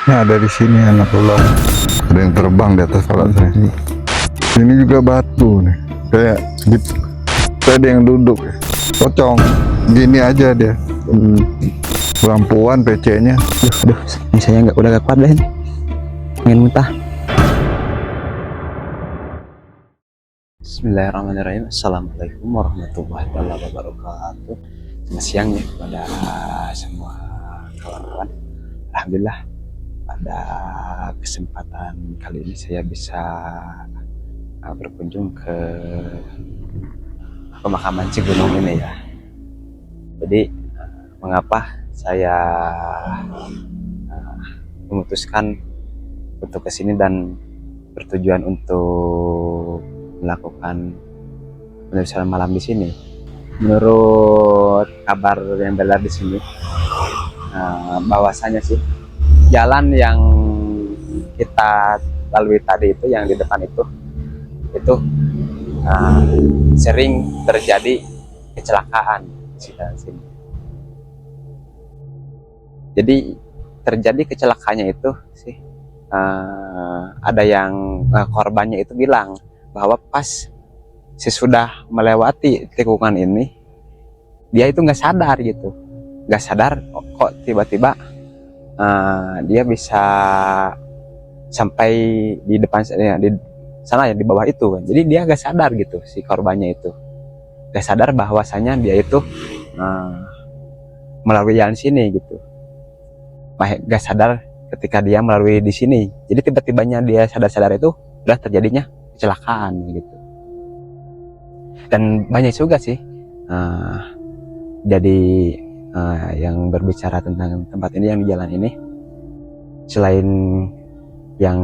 Ya ada di sini anak ular. Ada yang terbang di atas alat saya. Ini juga batu nih. Kayak gitu. Ada yang duduk. Pocong. Gini aja dia. Lampuan PC-nya. Aduh, ini saya udah gak kuat deh nih. Pengen muntah. Bismillahirrahmanirrahim. Assalamualaikum warahmatullahi wabarakatuh. Selamat siang ya kepada semua kawan-kawan. Alhamdulillah pada kesempatan kali ini saya bisa berkunjung ke pemakaman Cigunung ini ya. Jadi mengapa saya memutuskan untuk kesini dan bertujuan untuk melakukan penelusuran malam di sini. Menurut kabar yang beredar di sini, bahwasanya sih jalan yang kita lalui tadi itu, yang di depan itu sering terjadi kecelakaan di sini. Jadi terjadi kecelakaannya itu sih ada yang korbannya itu bilang bahwa pas sesudah melewati tikungan ini dia itu nggak sadar gitu, nggak sadar kok tiba-tiba dia bisa sampai di depan di sana ya, di bawah itu kan. Jadi dia nggak sadar gitu, si korbannya itu nggak sadar bahwasanya dia itu melalui jalan sini gitu, nggak sadar ketika dia melalui di sini. Jadi tiba-tibanya dia sadar-sadar itu udah terjadinya kecelakaan gitu. Dan banyak juga sih jadi yang berbicara tentang tempat ini, yang di jalan ini. Selain yang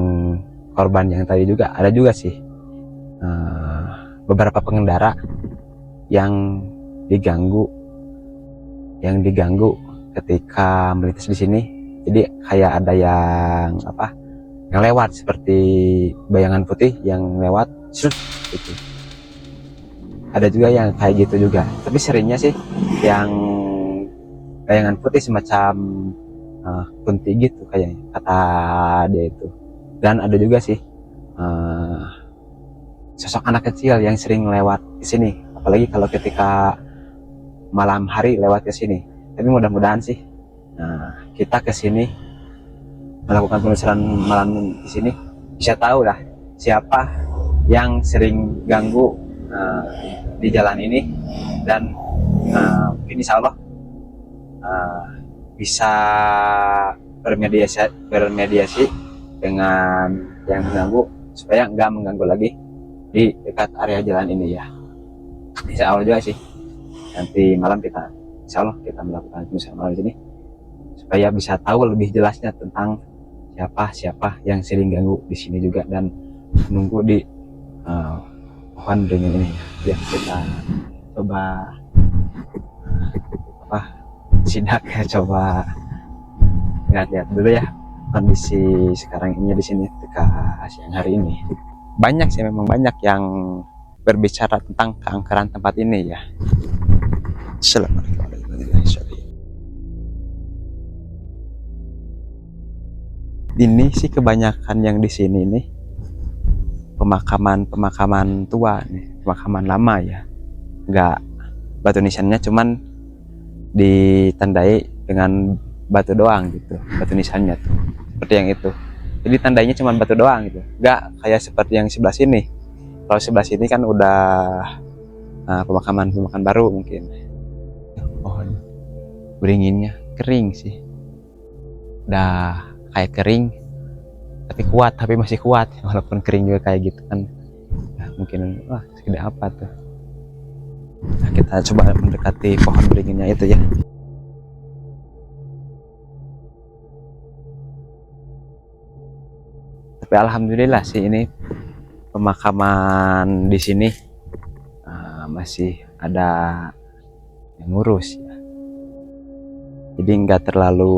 korban yang tadi juga ada juga sih beberapa pengendara yang diganggu ketika melintas di sini. Jadi kayak ada yang lewat seperti bayangan putih yang lewat gitu. Ada juga yang kayak gitu juga, tapi seringnya sih yang bayangan putih semacam kunti gitu kayaknya kata dia itu. Dan ada juga sih sosok anak kecil yang sering lewat ke sini, apalagi kalau ketika malam hari lewat ke sini. Tapi mudah-mudahan sih kita ke sini melakukan penelusuran malam di sini bisa tahu lah siapa yang sering ganggu di jalan ini, dan mungkin insya Allah bisa bermediasi dengan yang mengganggu supaya nggak mengganggu lagi di dekat area jalan ini ya. Insya Allah juga sih nanti malam insya Allah kita melakukan penelusuran malam di sini supaya bisa tahu lebih jelasnya tentang siapa yang sering ganggu di sini juga, dan menunggu di pohon beringin ini ya. Kita coba sidak ya, coba lihat dulu ya kondisi sekarang ini di sini ketika siang hari ini. Banyak sih, memang banyak yang berbicara tentang keangkeran tempat ini ya. Assalamualaikum warahmatullahi wabarakatuh. Ini sih kebanyakan yang di sini nih pemakaman tua nih, pemakaman lama ya. Nggak batu nisannya, cuman ditandai dengan batu doang gitu, batu nisannya tuh seperti yang itu. Jadi tandainya cuma batu doang gitu, nggak kayak seperti yang sebelah sini. Kalau sebelah sini kan udah pemakaman baru mungkin. Pohon beringinnya kering sih, udah kayak kering tapi masih kuat walaupun kering juga kayak gitu kan. Mungkin segede apa tuh. Nah, kita coba mendekati pohon beringinnya itu ya. Tapi alhamdulillah sih ini pemakaman di sini masih ada yang ngurus ya. Jadi nggak terlalu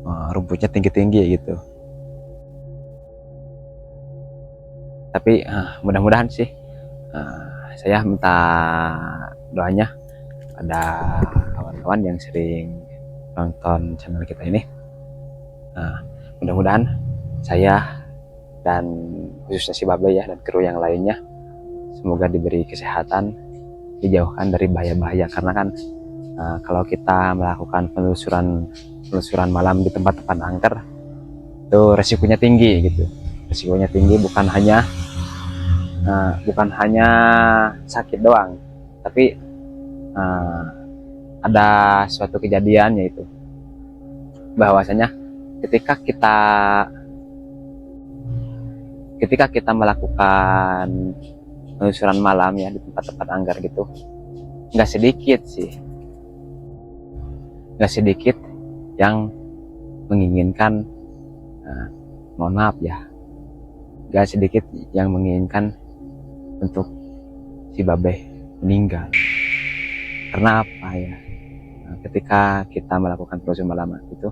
rumputnya tinggi-tinggi gitu. Tapi mudah-mudahan sih saya minta doanya pada kawan-kawan yang sering nonton channel kita ini. mudah-mudahan saya dan khususnya si Babe ya dan kru yang lainnya semoga diberi kesehatan, dijauhkan dari bahaya-bahaya, karena kan kalau kita melakukan penelusuran malam di tempat-tempat angker itu resikonya tinggi gitu. Resikonya tinggi bukan hanya sakit doang, tapi ada suatu kejadian, yaitu bahwasanya ketika kita melakukan penelusuran malam ya di tempat-tempat angker gitu, nggak sedikit yang menginginkan, mohon maaf ya, nggak sedikit yang menginginkan untuk si Babe meninggal. Karena apa ya? Ketika kita melakukan penelusuran malam itu,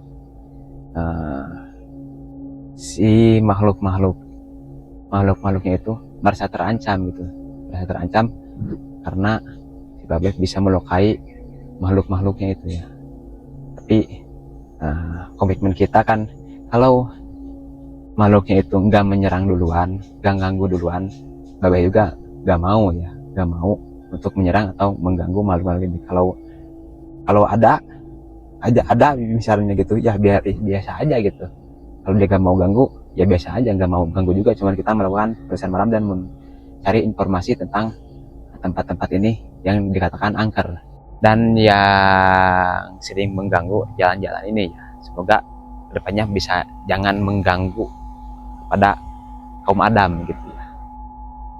si makhluknya itu merasa terancam gitu, karena si Babe bisa melukai makhluknya itu ya. Tapi komitmen kita kan, kalau makhluknya itu nggak menyerang duluan, nggak ganggu duluan, Babe juga nggak mau untuk menyerang atau mengganggu makhluk ini. Kalau ada misalnya gitu ya, biasa aja gitu. Kalau dia nggak mau ganggu ya biasa aja, nggak mau ganggu juga. Cuman kita melakukan penelusuran malam dan mencari informasi tentang tempat-tempat ini yang dikatakan angker dan yang sering mengganggu jalan-jalan ini ya. Semoga kedepannya bisa jangan mengganggu kepada kaum Adam gitu ya.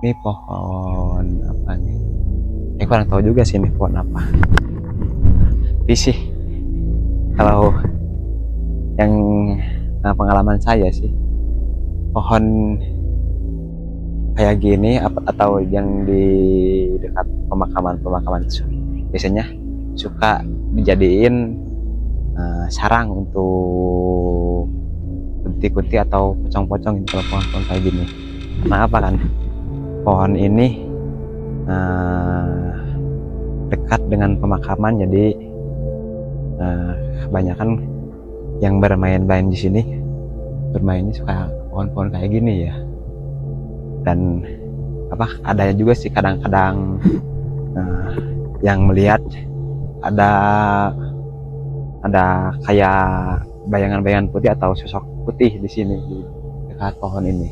Ini pohon apa nih? Kurang tahu juga sih ini pohon apa. Tapi sih kalau yang pengalaman saya sih, pohon kayak gini atau yang di dekat pemakaman itu biasanya suka dijadiin sarang untuk kunti-kunti atau pocong-pocong gitu, kalau pohon-pohon kayak gini. Karena apa kan, pohon ini dekat dengan pemakaman, jadi kebanyakan yang bermain-main di sini bermainnya suka pohon-pohon kayak gini ya. Dan ada juga sih kadang-kadang yang melihat ada kayak bayangan-bayangan putih atau sosok putih di sini di dekat pohon ini.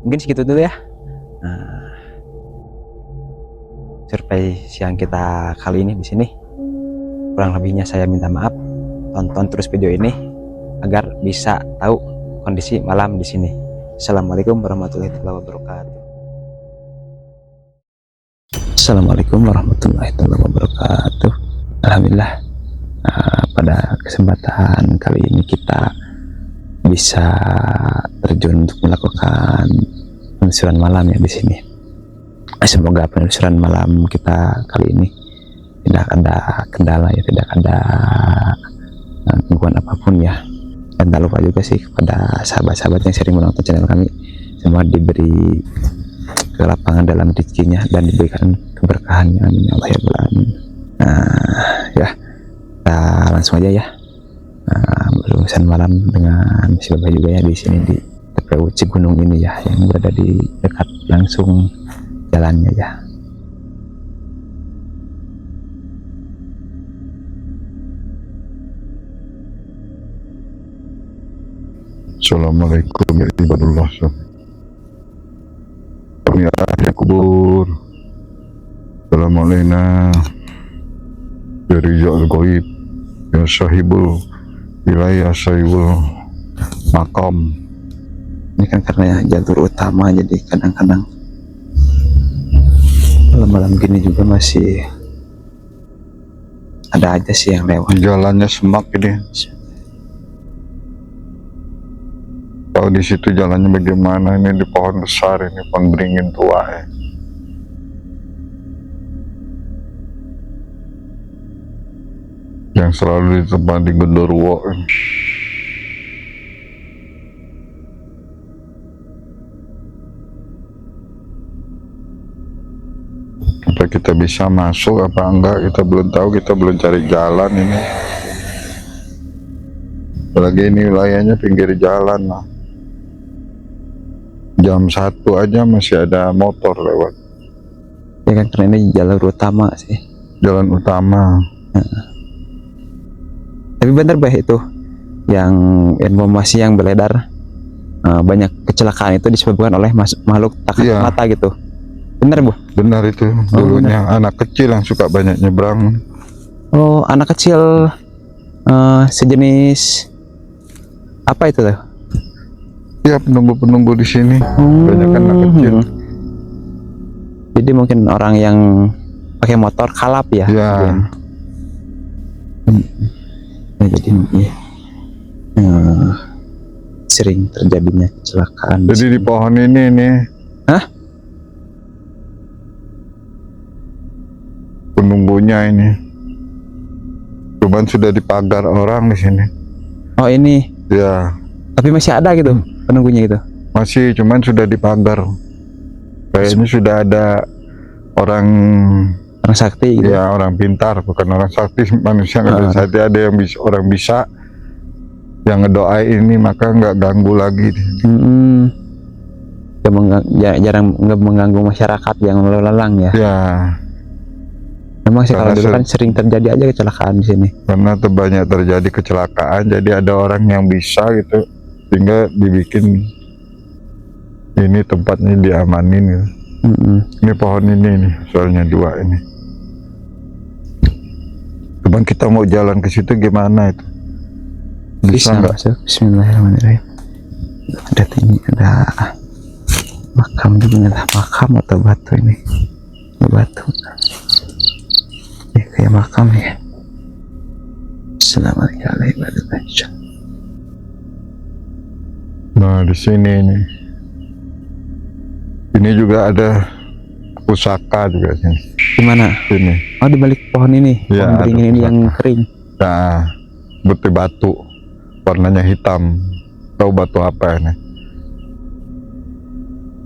Mungkin segitu dulu ya survei siang kita kali ini di sini. Kurang lebihnya saya minta maaf. Tonton terus video ini agar bisa tahu kondisi malam di sini. Assalamualaikum warahmatullahi wabarakatuh. Assalamualaikum warahmatullahi wabarakatuh. Alhamdulillah, pada kesempatan kali ini kita bisa terjun untuk melakukan penelusuran malam ya di sini. Semoga penelusuran malam kita kali ini tidak ada kendala ya, tidak ada gangguan apapun ya. Dan tak lupa juga sih kepada sahabat-sahabat yang sering menonton channel kami, semua diberi kelapangan dalam rezekinya dan diberikan keberkahannya, amin ya Allah ya Rabbal alamin. Ya kita langsung aja ya penelusuran malam dengan si Babe juga ya di sini di TPU Cigunung ini ya, yang berada di dekat langsung jalannya ya. Assalamualaikum ya ibadullah. Ya ahli kubur, Assalamualaikum ya rijal ghaib, ya sahibul wilayah, sahibul makam. Ini kan karena jalur utama, jadi kadang-kadang malam-malam gini juga masih ada aja sih yang lewat. Jalannya semak ini. Tahu di situ jalannya bagaimana? Ini di pohon besar, ini pohon beringin tua ya. Yang selalu ditempati di Gondorwo. Apa kita bisa masuk apa enggak, kita belum tahu, kita belum cari jalan ini. Apalagi ini wilayahnya pinggir jalan lah. Jam 1 aja masih ada motor lewat. Ya kan, karena ini jalur utama sih. Jalan utama. Tapi bener bah itu yang informasi yang beredar, banyak kecelakaan itu disebabkan oleh makhluk tak kasat Iya. mata gitu. Bener bu? Benar itu. Dulunya anak kecil yang suka banyak nyebrang. Oh, anak kecil, sejenis apa itu tuh? Ya, penunggu-penunggu di sini. Banyak anak kecil. Jadi mungkin orang yang pakai motor kalap ya? Ya. Nah, jadi ya, sering terjadinya kecelakaan. Jadi di pohon ini nih. Hah? Penunggunya ini. Cuman sudah dipagar orang di sini. Oh ini, Ya, tapi masih ada gitu penunggunya gitu. masih cuman sudah dipagar. Kayaknya sudah ada orang, Orang sakti gitu. ya orang pintar, bukan orang sakti, manusia nggak sakti. Ada yang bisa, orang bisa yang ngedoain ini, maka nggak ganggu lagi. Jarang nggak mengganggu masyarakat yang lalu lalang ya. Ya, Memang sih kalau Karena dulu kan sering terjadi aja kecelakaan di sini. karena banyak terjadi kecelakaan, jadi ada orang yang bisa gitu, sehingga dibikin ini tempatnya diamanin gitu. Ini pohon ini nih, soalnya 2 ini. Cuman kita mau jalan ke situ gimana itu? Bisa nggak? Masuk. Bismillahirrahmanirrahim. Ada ini, ada makam juga, ada makam atau batu ini? Ini batu. Kayak makam ya. Assalamualaikum. Nah, di sini nih. Ini juga ada pusaka juga sini. Di mana? Sini. Oh, di balik pohon ini. Ya, Pohon beringin ada ini yang pusaka. kering. Nah, putih batu, warnanya hitam. Tahu batu apa ini?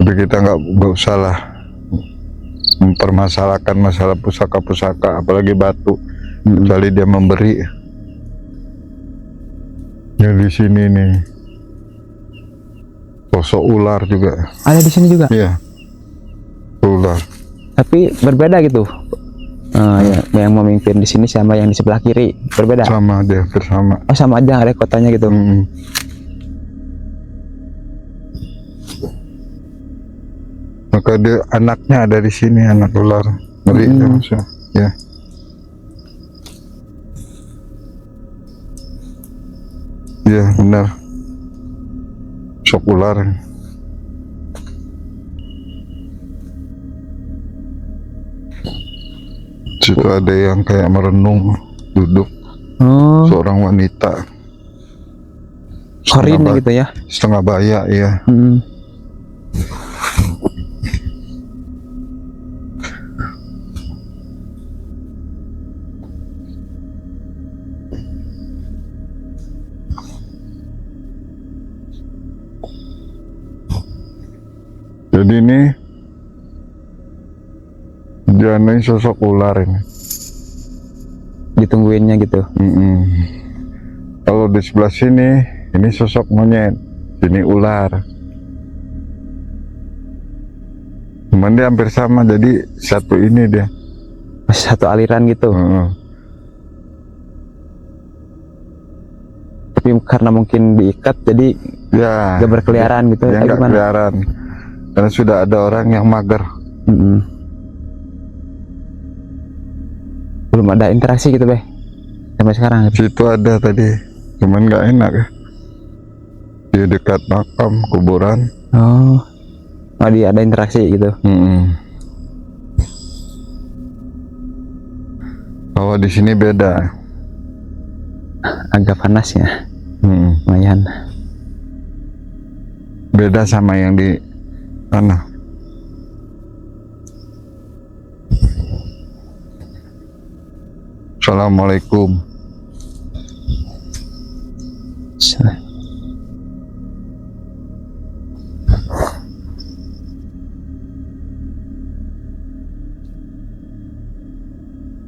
Tapi kita nggak usah lah mempermasalahkan masalah pusaka-pusaka, apalagi batu. Kecuali dia memberi. Ya di sini nih. Sosok ular juga. Ada di sini juga. Iya. Ular. Tapi berbeda gitu. Ya, yang memimpin di sini sama yang di sebelah kiri berbeda. Sama dia, bersama. Oh, sama aja ada kotanya gitu. Maka dia anaknya ada di sini, anak ular. Ngeri ya, maksudnya. Ya. Iya, benar. Sok ular. Situ ada yang kayak merenung, duduk. Oh, Seorang wanita. korin Setengah gitu ya. Setengah baya, ya. Jadi ini dia nih sosok ular ini. Ditungguinnya gitu. Kalau di sebelah sini ini sosok monyet, sini ular. Cuman dia hampir sama, jadi satu ini dia. Masih satu aliran gitu. Tapi karena mungkin diikat jadi Ya, gak berkeliaran gitu. dia atau nggak gimana? keliaran. Karena sudah ada orang yang mager. Belum ada interaksi gitu Beh sampai sekarang gitu. Situ ada tadi, cuman nggak enak ya. Di dekat makam kuburan. Oh, dia ada interaksi gitu. Kalau di sini beda. Agak panas ya. Lumayan. Beda sama yang di mana? Assalamualaikum.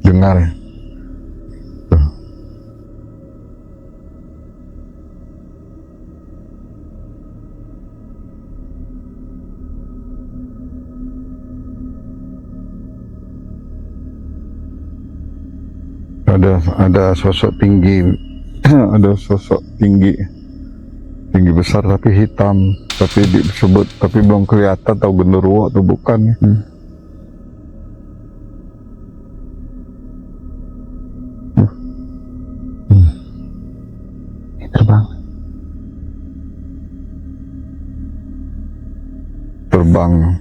Dengar ya? Tuh. ada sosok tinggi ada sosok tinggi besar tapi hitam, tapi disebut, tapi belum kelihatan tahu genderuwo atau bukan. Terbang.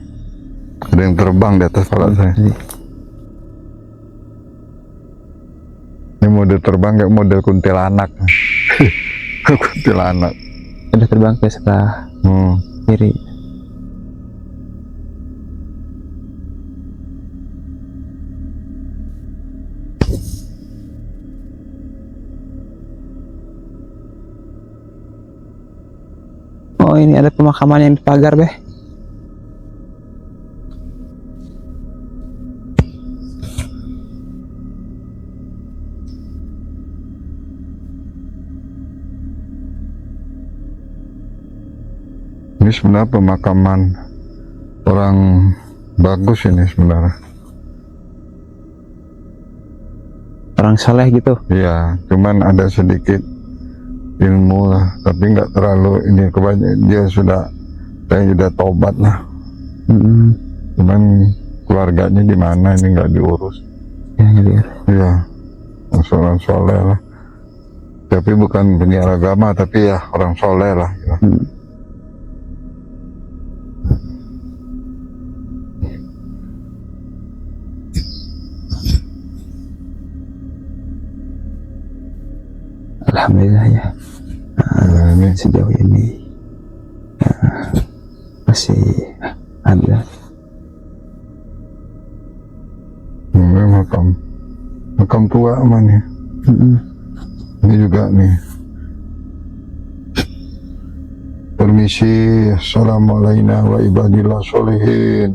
Ada yang terbang di atas kepala saya. Ini model terbang kayak model kuntilanak. Kuntilanak. Udah terbang ke sebelah kiri. Oh, ini ada pemakaman yang di pagar, Beh. Ini sebenarnya pemakaman orang bagus ini sebenarnya. Orang soleh gitu. Iya, cuman ada sedikit ilmu lah, tapi nggak terlalu ini, kebanyakan dia sudah tobat lah. Cuman keluarganya di mana ini nggak diurus. Iya, orang soleh lah. Tapi bukan penyiar agama, tapi ya orang soleh lah. Gitu. Alhamdulillah ya. Ini Sejauh ini masih ada. ini makam tua aman ya. Ini juga nih. Permisi, assalamualaikum wa ibadillah sholihin.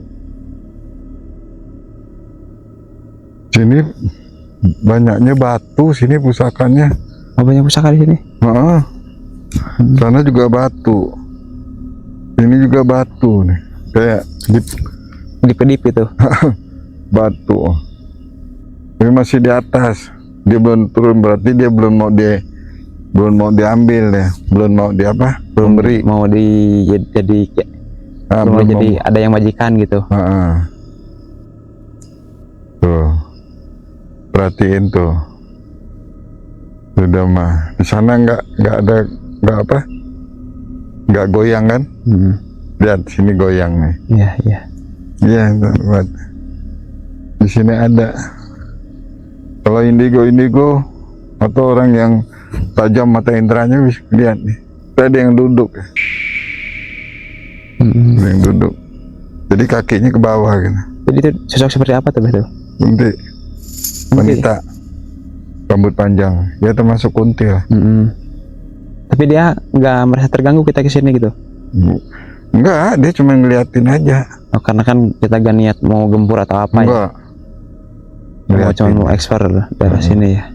Sini banyaknya batu, sini pusakanya. Oh, banyak pusaka di sini. Sana juga batu. Ini juga batu nih. Kayak Kedip-kedip itu. batu. Ini masih di atas. Dia belum turun, berarti dia belum mau diambil ya. Belum mau di apa? Belum beri. Mau jadi Belum jadi ada yang majikan gitu. Tuh. Perhatiin tuh. Sudah mah. Di sana nggak goyang kan? Lihat sini goyang nih. Iya, buat. Di sini ada. Kalau indigo atau orang yang tajam mata inderanya bisa lihat nih. Ada yang duduk. Ada yang duduk. Jadi kakinya ke bawah gitu. Jadi itu sosok seperti apa tuh, Betul? Kunti. Wanita. Rambut panjang. Ya termasuk kunti lah. Tapi dia nggak merasa terganggu kita kesini gitu? Enggak, dia cuma ngeliatin aja. Oh, karena kan kita gak niat mau gempur atau apa. Enggak. Ya? Cuma mau ekspor daerah sini ya.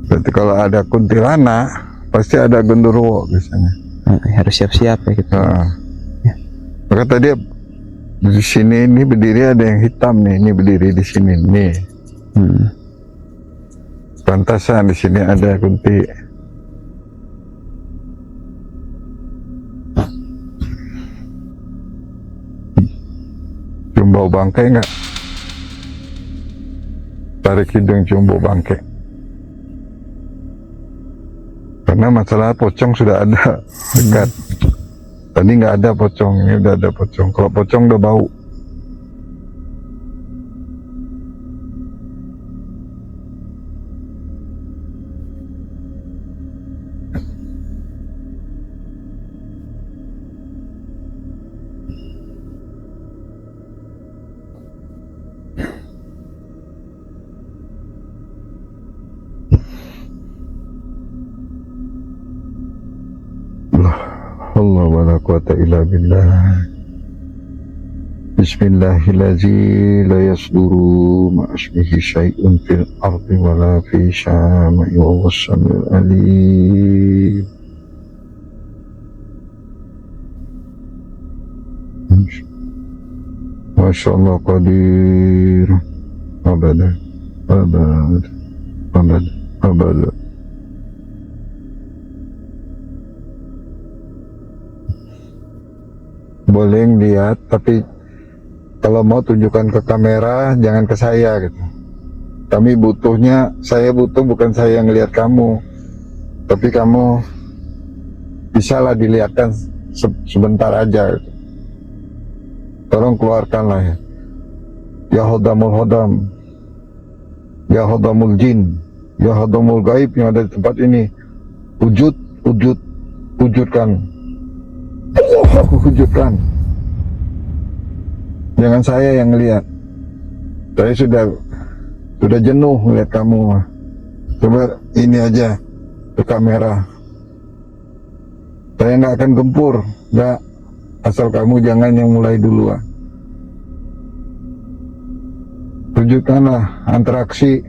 Berarti kalau ada kuntilanak, pasti ada genderuwo biasanya. Harus siap-siap ya gitu. Maka tadi di sini ini berdiri ada yang hitam nih, ini berdiri di sini nih. Pantasan di sini ada kunti. Cium bau bangkai enggak? Tarik hidung cium bau bangkai. Karena masalah pocong sudah ada dekat. Tadi nggak ada pocong, ini udah ada pocong. Kalau pocong udah bau. Allah wala quwata illa billah. Bismillahirrahmanirrahim. La yasduru ma'asmihi syai'un fil ardi wala fi syama'i wa huwas samiul alim. Masya Allah qadir abada Abad. Abad. Abad. Boleh lihat, tapi kalau mau tunjukkan ke kamera, jangan ke saya gitu. Kami butuhnya, saya butuh bukan saya yang lihat kamu, tapi kamu bisalah dilihatkan sebentar aja gitu. Tolong keluarkanlah ya. Ya Hodamul Hodam, Ya Hodamul Jin, Ya Hodamul Gaib yang ada di tempat ini. Wujudkan. Wujudkan. Jangan saya yang lihat. Saya sudah jenuh melihat kamu. Coba ini aja ke kamera. Saya nggak akan gempur, nggak. Asal kamu jangan yang mulai duluan. Tunjukkanlah interaksi.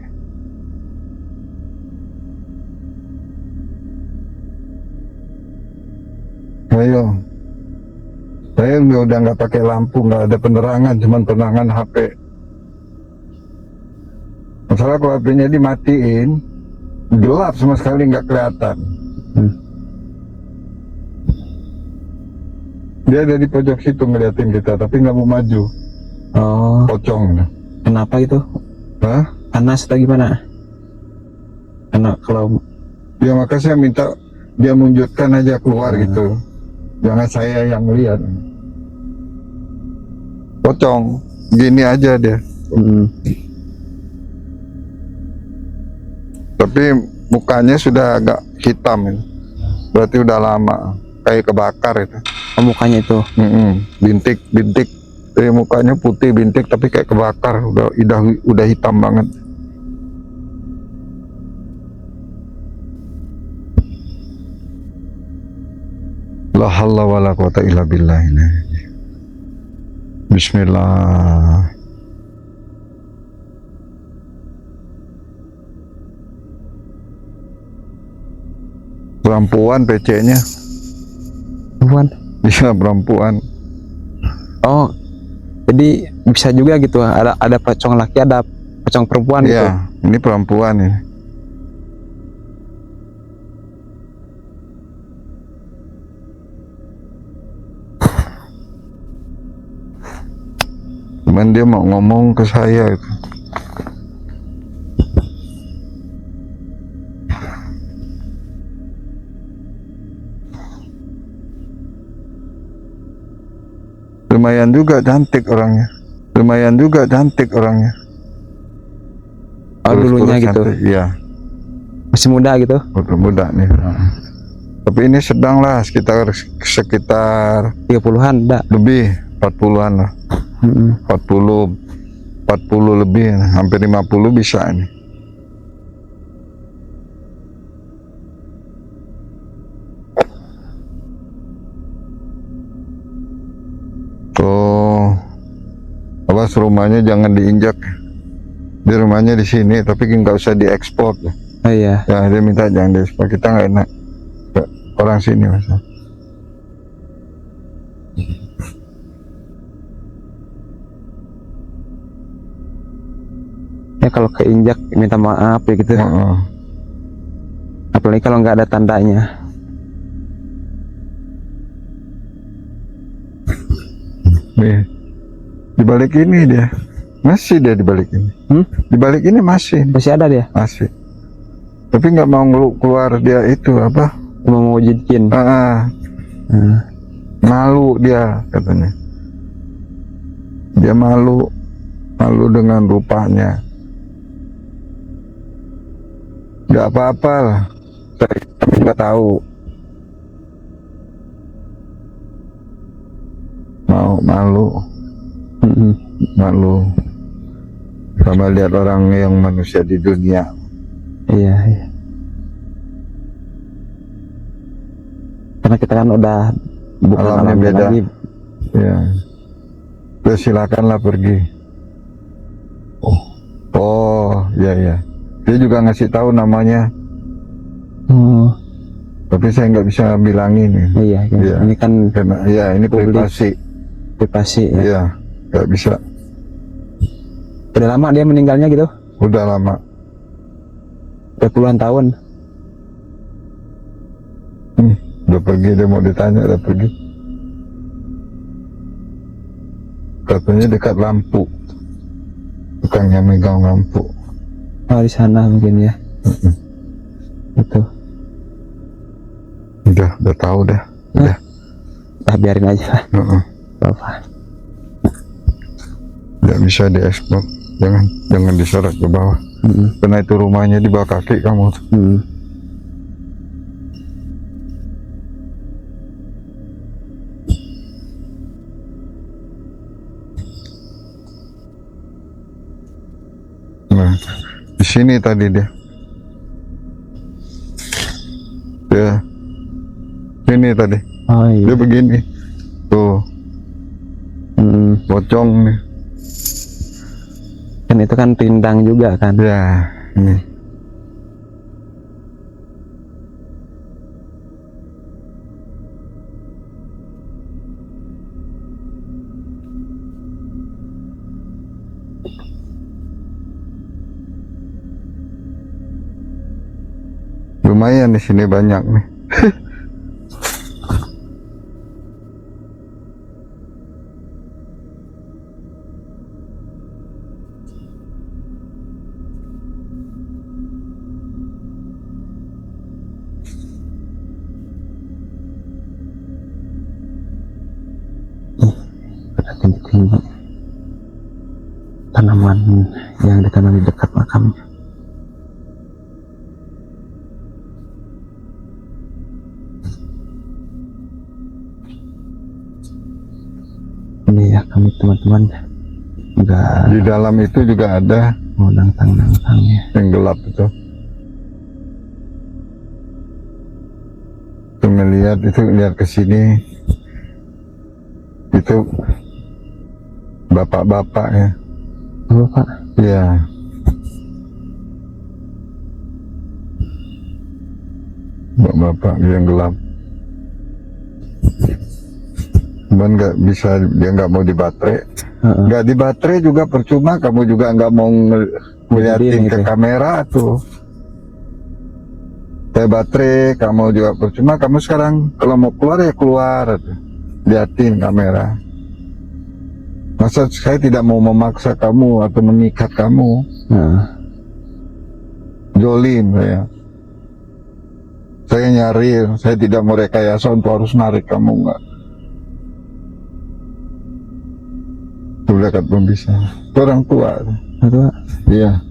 Ayo. Saya udah nggak pakai lampu, nggak ada penerangan, cuman penerangan HP. Masalah kalau HP-nya dimatiin, gelap sama sekali, nggak kelihatan. Dia ada di pojok situ ngeliatin kita, tapi nggak mau maju. Oh, Pocong. kenapa gitu? Hah? Panas atau gimana? Karena kalau Ya maka saya minta dia munculkan aja keluar gitu. Jangan saya yang lihat. Pocong, gini aja dia. Tapi mukanya sudah agak hitam ya. Berarti udah lama, kayak kebakar itu. mukanya itu. Bintik. Mukanya putih bintik tapi kayak kebakar, udah hitam banget. La haula wala quwata illa billah. Bismillah. Perempuan PC-nya. Perempuan. Iya, perempuan. Oh, jadi bisa juga gitu. Ada pocong laki, ada pocong perempuan gitu. Iya, ini perempuan ini. Cuman dia mau ngomong ke saya itu. Lumayan juga cantik orangnya. Oh, dulunya gitu. Iya. Masih muda gitu. Udah muda nih. Tapi ini sedang lah, sekitar 30-an enggak? lebih 40-an lah. 40 lebih, hampir 50 bisa ini. Tuh, awas rumahnya jangan diinjak. Di rumahnya di sini, tapi nggak usah diekspor. Oh iya. Ya dia minta jangan diekspor, kita nggak enak ke orang sini mas. Ya kalau keinjak minta maaf ya gitu. Apalagi kalau nggak ada tandanya. Nih, di balik ini dia masih di balik ini. Di balik ini masih Masih ada dia. masih. Tapi nggak mau keluar dia itu apa? Mau wujud jin. Malu dia katanya. Dia malu dengan rupanya. Nggak apa-apa lah. Kami nggak tahu. Malu sama lihat orang yang manusia di dunia. Iya. Karena kita kan udah bukan Alamnya alamnya beda. lagi. Ya, terus silakanlah pergi. Oh ya, dia juga ngasih tahu namanya, tapi saya nggak bisa bilangin ya. Iya. Iya. Ini kan Karena ya ini publik. privasi privasi ya. ya, nggak bisa. Udah lama dia meninggalnya gitu? Udah lama. Berpuluhan tahun. Udah pergi, dia mau ditanya, udah pergi. Katanya dekat lampu. Tukangnya megang lampu. Oh, di sana mungkin ya. Itu. Udah tahu dah. Udah. Biarin aja. Bapak. Nggak bisa diekspor. Jangan disorot ke bawah. Karena itu rumahnya di bawah kaki kamu. Nah, di sini tadi dia. Ya, ini tadi. Oh iya. Dia begini. Tuh, pocong nih. Kan itu kan rindang juga kan. Ya, ini. Lumayan di sini banyak nih. Tinggi-tinggi. Tanaman yang ditanam di dekat makamnya. Ini ya kami teman-teman enggak Di dalam itu juga ada mau nantang-nantangnya. yang gelap itu. Tuh ngelihat itu, lihat ke sini. Itu bapak-bapak ya. Bapak. Iya. Bapak-bapak yang gelap. Cuman nggak bisa, dia nggak mau dibaterai. Nggak dibaterai juga percuma, kamu juga nggak mau ngeliatin ke kamera tuh. Saya baterai, kamu juga percuma. Kamu sekarang kalau mau keluar ya keluar, liatin kamera. Masa saya tidak mau memaksa kamu atau mengikat kamu. Jolim saya. Saya nyari, saya tidak mau rekayasa untuk harus narik kamu, enggak. Itu dekat pun bisa. Itu orang tua. Iya.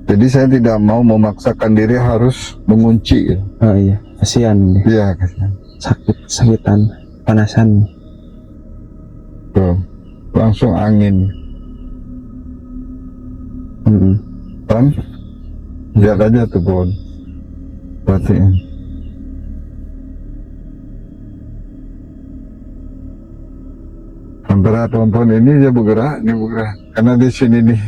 Jadi saya tidak mau memaksakan diri harus mengunci. Oh iya, kasihan. Iya, kasihan. Sakitan, panasan. Tuh, langsung angin. Kan? Lihat aja tuh pohon. Perhatiin. Antara pohon-pohon ini dia bergerak, ini bergerak. Karena di sini nih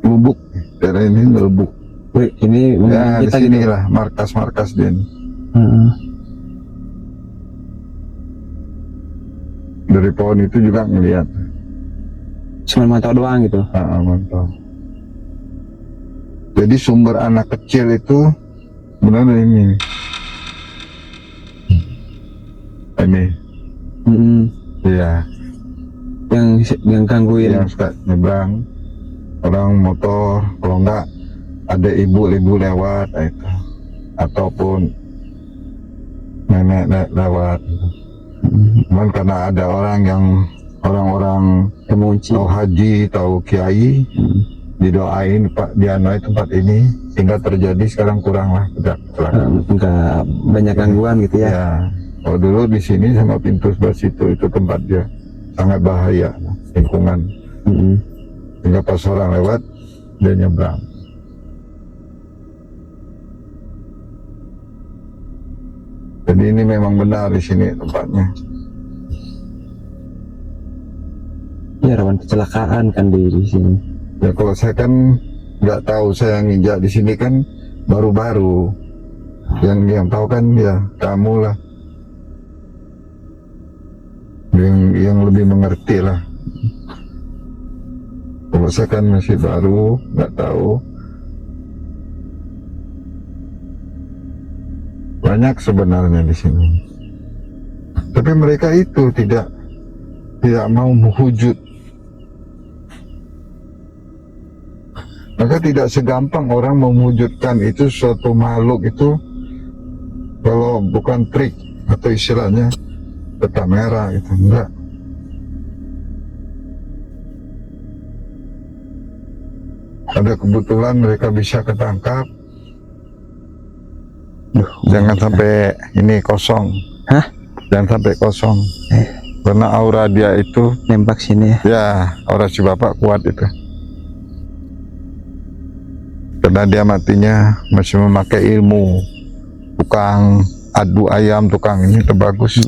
lubuk, daerah ini lubuk. Wih, ini ya di kita sini gitu. lah markas-markas dia. Dari pohon itu juga ngelihat. Cuma mantau doang gitu. Mantau. Jadi sumber anak kecil itu benar ini. Ini. Iya. Yang gangguin. Yang suka nyebrang orang motor, kalau enggak ada ibu-ibu lewat itu, ataupun nenek lewat. Cuman karena ada orang-orang tahu haji, tahu kiai, didoain Pak Diano tempat ini sehingga terjadi sekarang kurang lah kecelakaan. Enggak banyak gangguan gitu ya. Ya. Kalau dulu di sini sama pintu sebelah situ itu tempat dia sangat bahaya lingkungan. Sehingga pas orang lewat dia nyebrang. Jadi ini memang benar di sini tempatnya. Ya rawan kecelakaan kan di sini. Ya kalau saya kan nggak tahu, saya nginjak di sini kan baru-baru. Yang tahu kan ya kamu lah. Yang lebih mengerti lah. Masakan masih baru, nggak tahu. Banyak sebenarnya di sini. Tapi mereka itu tidak mau menghujud. Maka tidak segampang orang mewujudkan itu suatu makhluk itu kalau bukan trik atau istilahnya peta merah gitu, enggak. Ada kebetulan mereka bisa ketangkap. Jangan sampai ini kosong. Hah? Jangan sampai kosong. Karena aura dia itu Nembak sini ya. ya, aura si bapak kuat itu. Karena dia matinya masih memakai ilmu tukang adu ayam, tukang ini terbagus.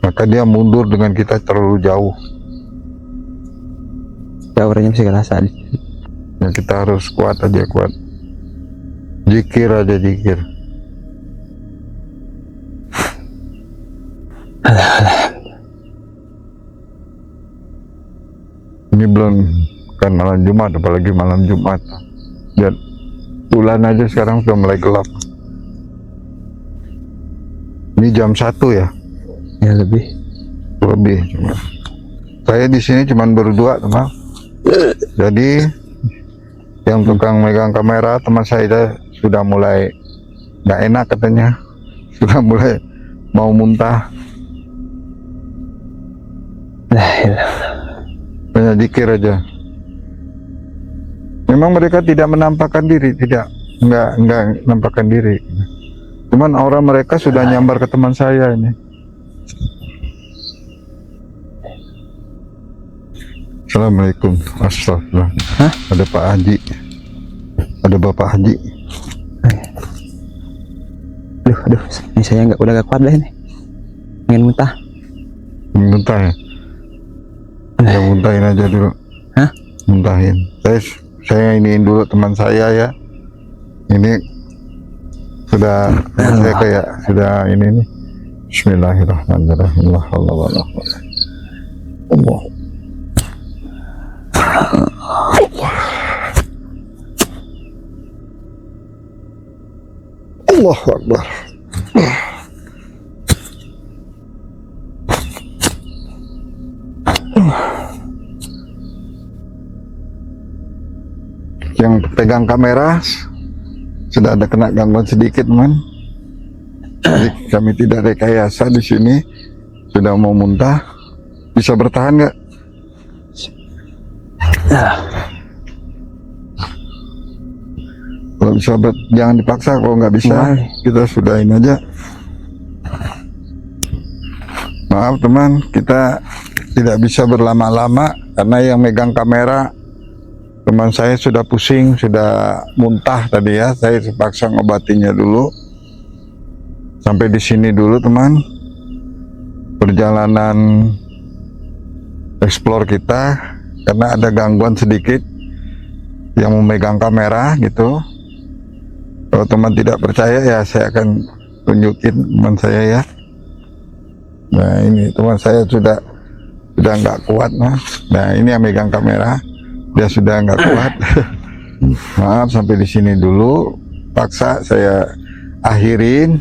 Maka dia mundur dengan kita terlalu jauh. Ya orangnya masih kerasa. Ya, kita harus kuat aja, kuat. Zikir aja, zikir. Ini belum kan malam Jumat, apalagi malam Jumat. Dan bulan aja sekarang sudah mulai gelap. Ini jam 1 ya? Ya lebih. Cuma. Saya di sini cuma berdua, teman. Jadi yang tukang megang kamera teman saya sudah mulai nggak enak katanya, sudah mulai mau muntah. Banyak zikir aja. Memang mereka tidak menampakkan diri, nggak menampakkan diri. Cuman aura mereka sudah nyambar ke teman saya ini. Assalamualaikum. Astagfirullah. Hah? Ada Pak Haji. Ada Bapak Haji. Aduh, ini saya udah gak kuat deh ini. Pengen muntah. Muntah ya? Ya muntahin aja dulu. Hah? Muntahin. Saya iniin dulu teman saya ya. Ini sudah saya kayak sudah ini nih. Bismillahirrahmanirrahim. Allah. Allahu Akbar. Yang pegang kamera sudah ada kena gangguan sedikit, teman. Jadi kami tidak rekayasa di sini. Sudah mau muntah. Bisa bertahan nggak? Kalau bisa jangan dipaksa, kalau nggak bisa kita sudahin aja. Maaf teman, kita tidak bisa berlama-lama karena yang megang kamera teman saya sudah pusing, sudah muntah tadi ya. Saya terpaksa ngobatinya dulu. Sampai di sini dulu teman. Perjalanan explore kita karena ada gangguan sedikit yang memegang kamera gitu. Kalau teman tidak percaya ya saya akan tunjukin teman saya ya. Nah ini teman saya sudah nggak kuat mas. Nah ini yang megang kamera, dia sudah nggak kuat. Maaf sampai di sini dulu. Paksa saya akhirin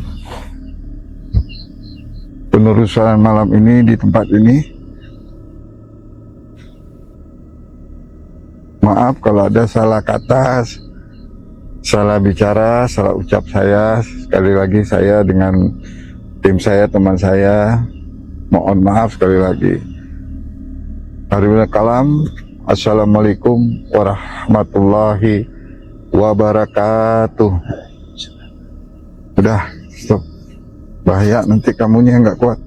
penerusan malam ini di tempat ini. Maaf kalau ada salah kata, salah bicara, salah ucap saya. Sekali lagi saya dengan tim saya, teman saya, mohon maaf sekali lagi. Haribul kalam. Assalamualaikum warahmatullahi wabarakatuh. Udah, stop. Bahaya nanti kamunya nggak kuat.